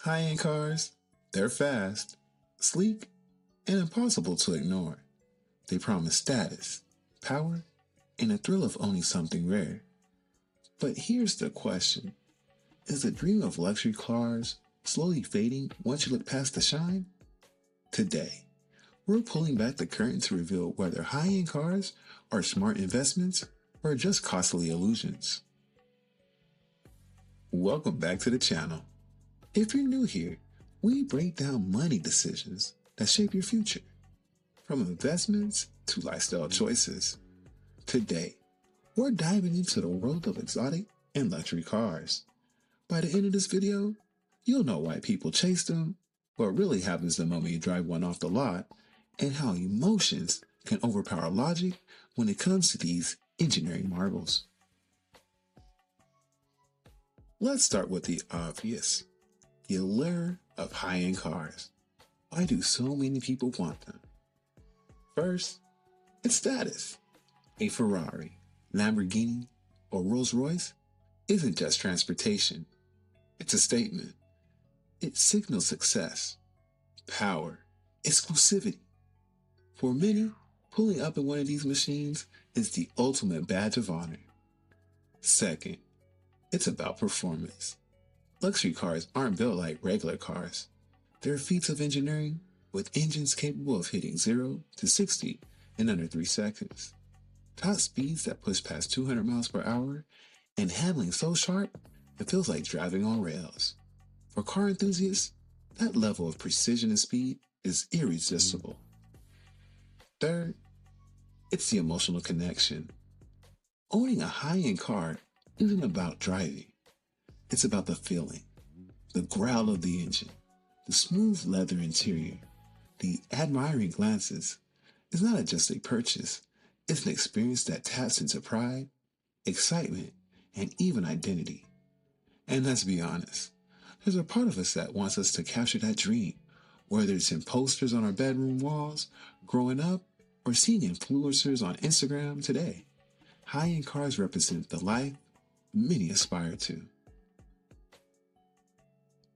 High-end cars, they're fast, sleek, and impossible to ignore. They promise status, power, and a thrill of owning something rare. But here's the question. Is the dream of luxury cars slowly fading once you look past the shine? Today, we're pulling back the curtain to reveal whether high-end cars are smart investments or just costly illusions. Welcome back to the channel. If you're new here, we break down money decisions that shape your future, from investments to lifestyle choices. Today, we're diving into the world of exotic and luxury cars. By the end of this video, you'll know why people chase them, what really happens the moment you drive one off the lot, and how emotions can overpower logic when it comes to these engineering marvels. Let's start with the obvious. The allure of high-end cars. Why do so many people want them? First, it's status. A Ferrari, Lamborghini, or Rolls Royce isn't just transportation. It's a statement. It signals success, power, exclusivity. For many, pulling up in one of these machines is the ultimate badge of honor. Second, it's about performance. Luxury cars aren't built like regular cars. They're feats of engineering with engines capable of hitting 0 to 60 in under 3 seconds. Top speeds that push past 200 miles per hour and handling so sharp it feels like driving on rails. For car enthusiasts, that level of precision and speed is irresistible. Third, it's the emotional connection. Owning a high-end car isn't about driving. It's about the feeling, the growl of the engine, the smooth leather interior, the admiring glances. It's not just a purchase. It's an experience that taps into pride, excitement, and even identity. And let's be honest, there's a part of us that wants us to capture that dream, whether it's in posters on our bedroom walls, growing up, or seeing influencers on Instagram today. High-end cars represent the life many aspire to.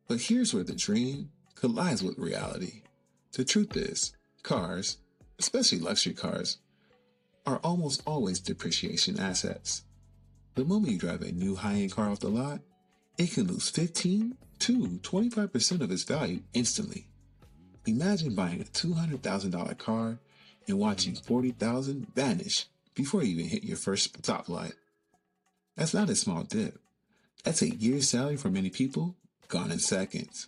But here's where the dream collides with reality. The truth is, cars, especially luxury cars, are almost always depreciation assets. The moment you drive a new high-end car off the lot, it can lose 15 to 25% of its value instantly. Imagine buying a $200,000 car and watching $40,000 vanish before you even hit your first stoplight. That's not a small dip. That's a year's salary for many people, gone in seconds.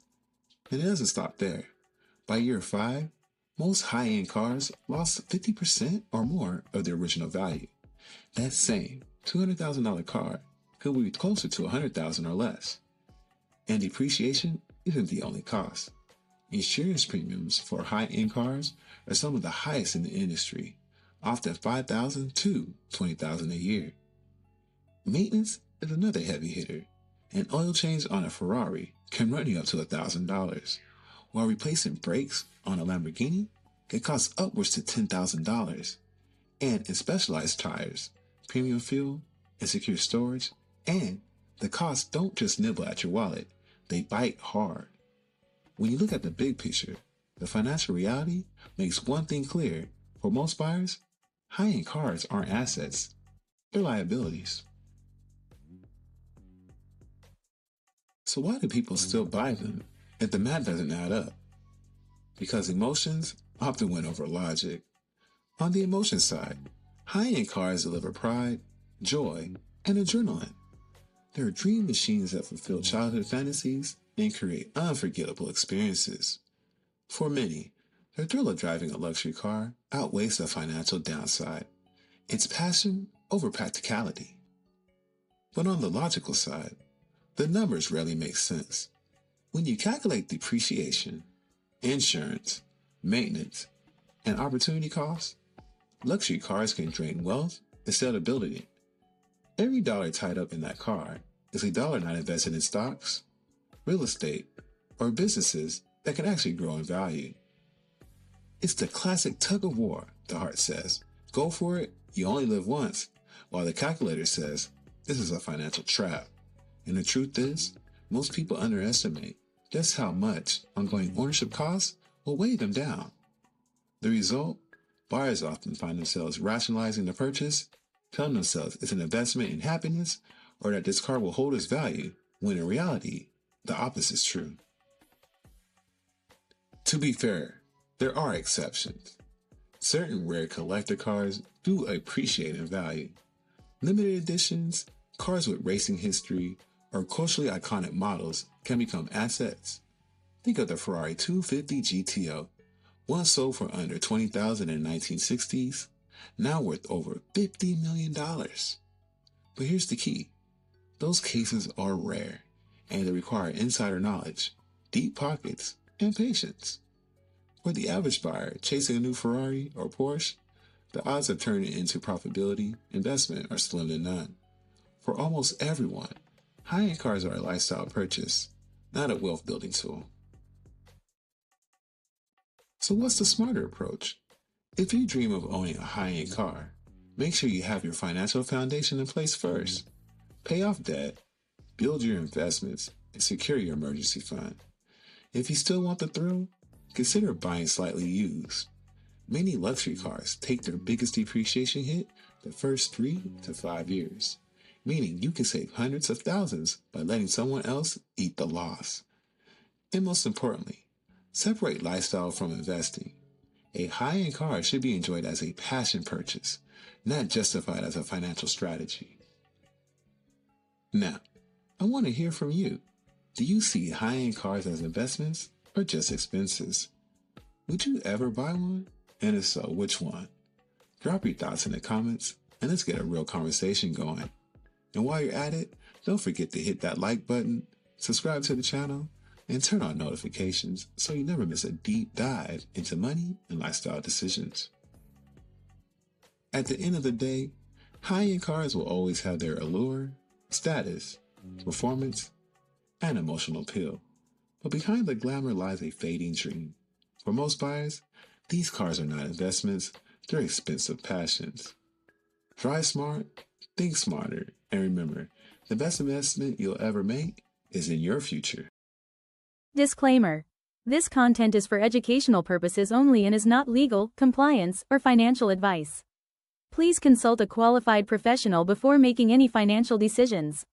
And it doesn't stop there. By year 5, most high-end cars lost 50% or more of their original value. That same $200,000 car could be closer to $100,000 or less. And depreciation isn't the only cost. Insurance premiums for high-end cars are some of the highest in the industry, often $5,000 to $20,000 a year. Maintenance is another heavy hitter. An oil change on a Ferrari can run you up to $1,000, while replacing brakes on a Lamborghini can cost upwards to $10,000. And in specialized tires, premium fuel, and secure storage, and the costs don't just nibble at your wallet, they bite hard. When you look at the big picture, the financial reality makes one thing clear. For most buyers, high-end cars aren't assets, they're liabilities. So why do people still buy them if the math doesn't add up? Because emotions often win over logic. On the emotion side, high-end cars deliver pride, joy, and adrenaline. They're dream machines that fulfill childhood fantasies and create unforgettable experiences. For many, the thrill of driving a luxury car outweighs the financial downside. It's passion over practicality. But on the logical side, the numbers rarely make sense. When you calculate depreciation, insurance, maintenance, and opportunity costs, luxury cars can drain wealth instead of building it. Every dollar tied up in that car is a dollar not invested in stocks, real estate, or businesses that can actually grow in value. It's the classic tug of war, the heart says. Go for it, you only live once, while the calculator says, this is a financial trap. And the truth is, most people underestimate just how much ongoing ownership costs will weigh them down. The result? Buyers often find themselves rationalizing the purchase, telling themselves it's an investment in happiness or that this car will hold its value, when in reality, the opposite is true. To be fair, there are exceptions. Certain rare collector cars do appreciate in value. Limited editions, cars with racing history, or culturally iconic models can become assets. Think of the Ferrari 250 GTO, once sold for under $20,000 in the 1960s, now worth over $50 million. But here's the key. Those cases are rare, and they require insider knowledge, deep pockets, and patience. For the average buyer chasing a new Ferrari or Porsche, the odds of turning it into profitability investment are slim to none. For almost everyone, high-end cars are a lifestyle purchase, not a wealth-building tool. So what's the smarter approach? If you dream of owning a high-end car, make sure you have your financial foundation in place first. Pay off debt, build your investments, and secure your emergency fund. If you still want the thrill, consider buying slightly used. Many luxury cars take their biggest depreciation hit the first 3 to 5 years, meaning you can save hundreds of thousands by letting someone else eat the loss. And most importantly, separate lifestyle from investing. A high-end car should be enjoyed as a passion purchase, not justified as a financial strategy. Now, I want to hear from you. Do you see high-end cars as investments or just expenses? Would you ever buy one? And if so, which one? Drop your thoughts in the comments and let's get a real conversation going. And while you're at it, don't forget to hit that like button, subscribe to the channel, and turn on notifications so you never miss a deep dive into money and lifestyle decisions. At the end of the day, high-end cars will always have their allure, status, performance, and emotional appeal. But behind the glamour lies a fading dream. For most buyers, these cars are not investments, they're expensive passions. Drive smart, think smarter, and remember, the best investment you'll ever make is in your future. Disclaimer. This content is for educational purposes only and is not legal, compliance, or financial advice. Please consult a qualified professional before making any financial decisions.